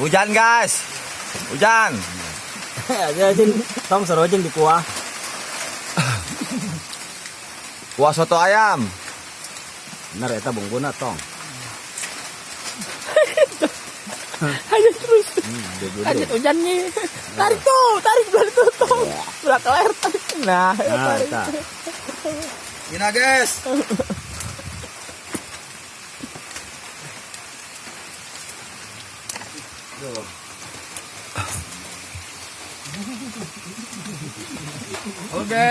Hujan guys. Hujan. Jadi tong serojeng di kuah. Kuah soto ayam. Benar eta bungguna tong. Ayo terus. Lanjut hujannya. Tarik belah tutup. Belah keler tarik. Nah, tarik. Eta. Ina guys. Oke.